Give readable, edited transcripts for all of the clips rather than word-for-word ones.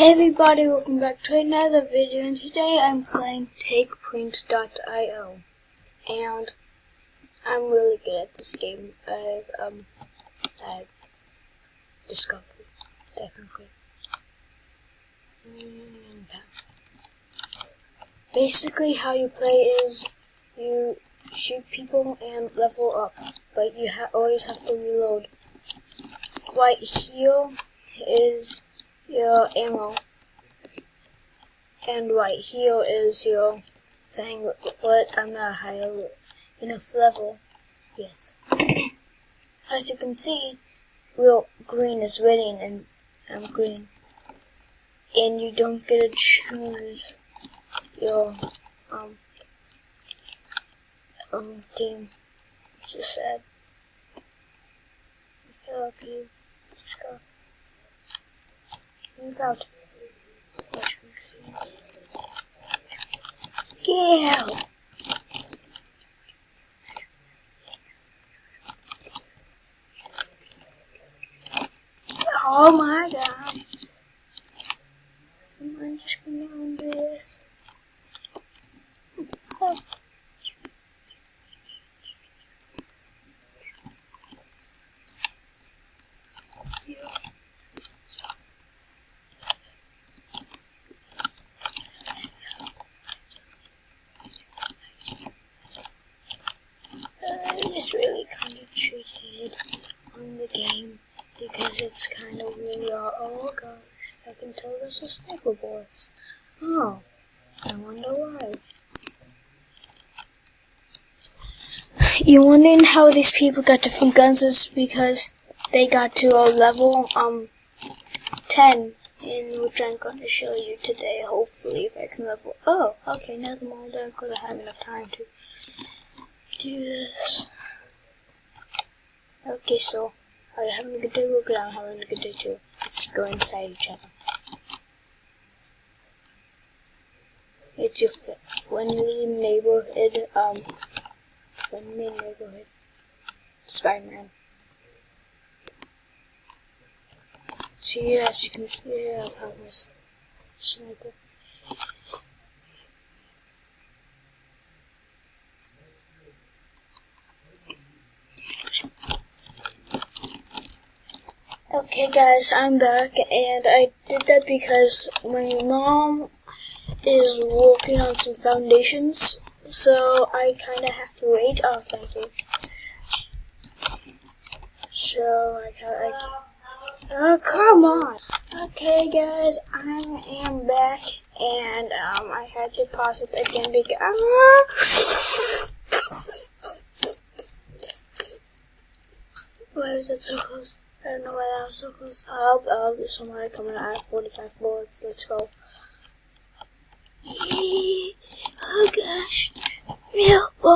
Hey everybody, welcome back to another video, and today I'm playing TakePoint.io, and I'm really good at this game. I've discovered, technically. Basically how you play is you shoot people and level up, but you always have to reload. White heal is your ammo, and white heal is your thing, but I'm not high enough level yet. As you can see, real green is winning, and I'm green. And you don't get to choose your team. It's just sad. Okay, let's go. Move out. Get out! Oh my god. I'm just gonna undo this. Oh. It's really kind of cheated on the game because it's kind of really oh gosh, I can tell those are sniper bullets. Oh, I wonder why. You wondering how these people got different guns is because they got to a level 10, and which I'm going to show you today. Hopefully, if I can level. Oh, okay, never mind. I'm going to have enough time to do this. Okay, so are you having a good day? Well, good. I'm having a good day too. Let's go inside each other. It's your friendly neighborhood, Spider-Man. So yeah, as you can see, I have this sniper. Okay guys, I'm back, and I did that because my mom is working on some foundations, so I kind of have to wait. Oh, thank you. So oh, come on. Okay guys, I am back, and I had to pause it again because why was that so close? I don't know why that was so close. Oh, there's somebody coming out of 45 bullets. Let's go. Oh gosh. Milk boy.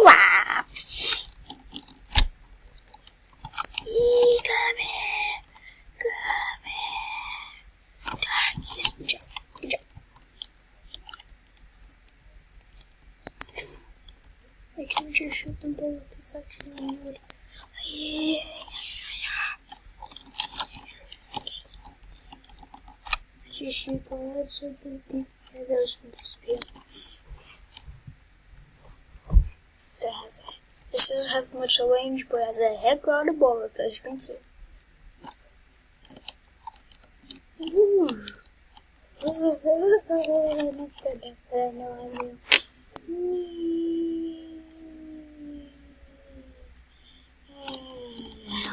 Wow. Come here. Come here. Darkness. Jump. Make sure you shoot them bullet. That's actually good. Yeah. As you shoot bullets, so those will disappear. This doesn't have much range, but has a heck lot of bullets, as you can see. Ooh.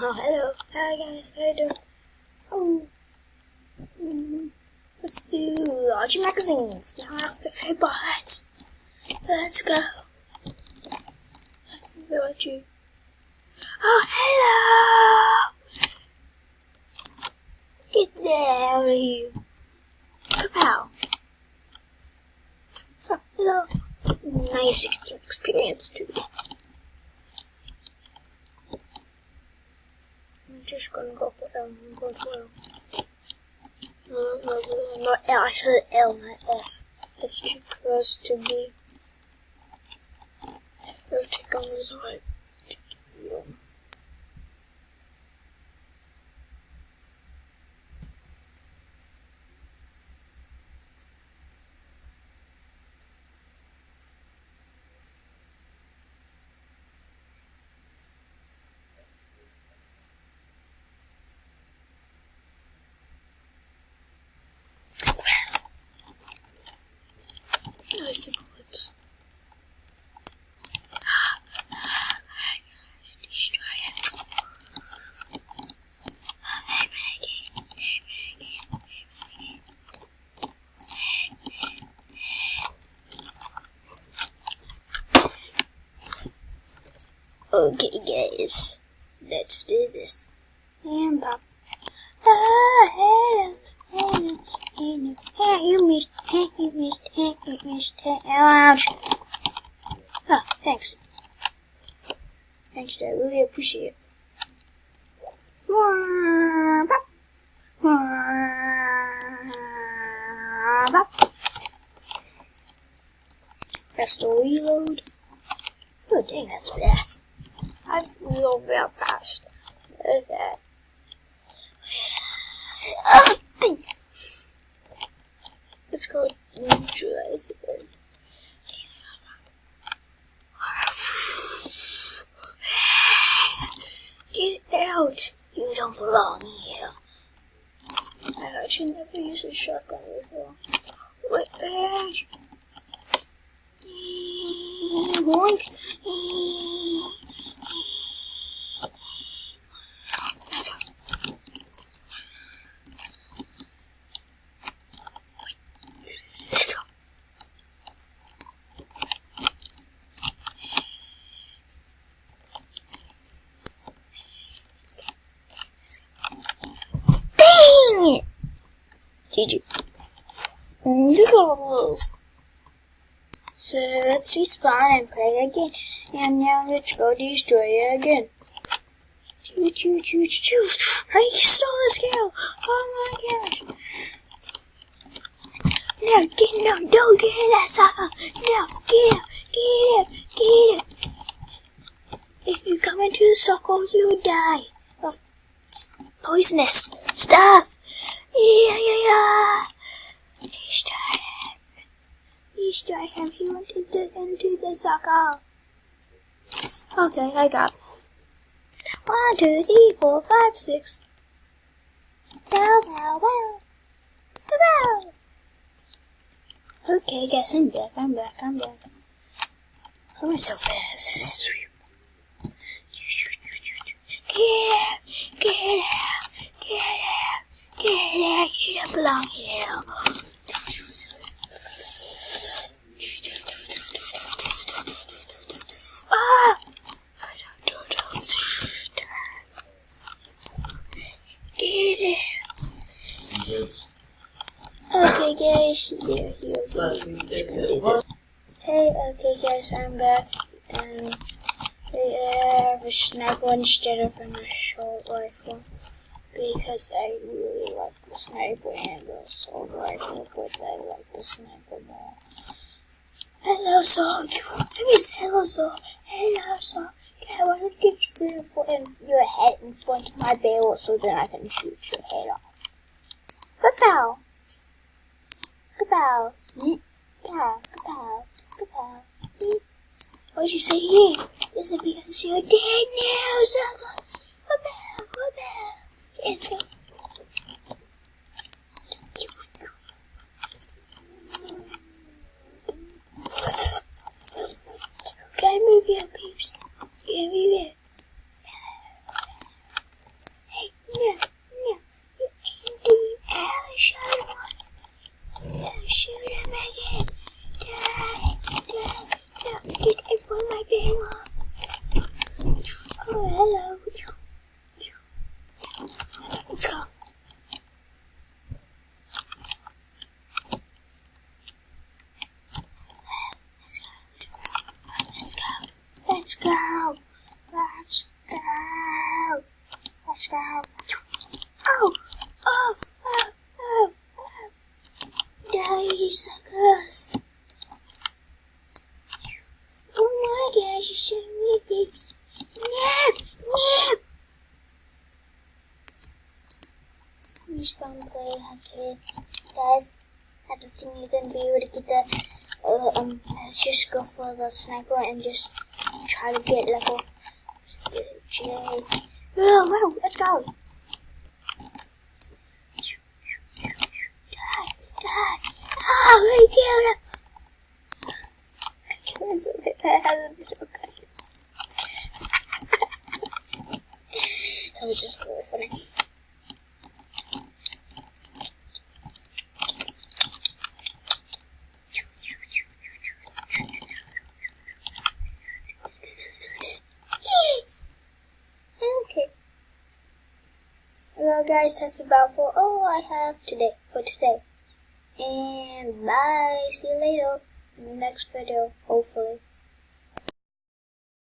Oh, hello. Hi guys, how you doing? Oh. Let's do larger magazines. Now I have 50 bullets. Let's go. I think they want you. Oh, hello! Get out of here. Kapow. Oh, hello. Nice, you get some experience too. I'm just gonna go for L. I'm going for L. No, not L. I said L, not F. It's too close to B. I'll take on this right. guys, let's do this. And pop. Oh, hello. Hey, you missed. Ouch. Oh, thanks. Thanks, I really appreciate it. Press the reload. Oh, dang, that's fast. I reload real fast. Look at that. Oh, dang. Let's go neutralize it. Get out! You don't belong here. I actually never used a shotgun before. Wait, boink! Let's go. Let's go. Bang it! GG. Look at all those. So let's respawn and play again. And now let's go destroy it again. I stole the scale! Oh my gosh! No, don't get in that sucker! No, get it! If you come into the circle, you die of poisonous stuff. Yeah. Destroy him. He went into the circle. Okay, I got 1, 2, 3, 4, 5, 6. Wow. Okay, guys, I'm back. How am I so fast? Get out. You don't belong here. Ah! Get it. Okay, guys, there, here. Hey, okay, guys, I'm back, and I have a sniper instead of an assault rifle, because I really like the sniper and the assault rifle, but I like the sniper more. Hello, Saul. Hello, Saul. Yeah, why don't you get your head in front of my barrel so then I can shoot your head off? Kapow! What'd you say here? Is it because you're dead now, sucker? Kapow! Let's go. Gotta move here, peeps. Gotta move here. Hey, no. You ain't doing I'll shoot him once. I'll shoot him again. Die. Get in front of my barrel. Oh, hello. Let's go. Let's go. Oh. Die, suckers. Oh my gosh, you shouldn't me, peeps. No. Respawn play arcade. Guys, I don't think you're gonna be able to get that. Let's just go for the sniper and just try to get level J. Oh, let's go. Die. Oh, I killed him. I killed him so bad. I had a bit of gun. So it's just really funny. Well, guys, that's about for all I have for today. And bye. See you later in the next video, hopefully.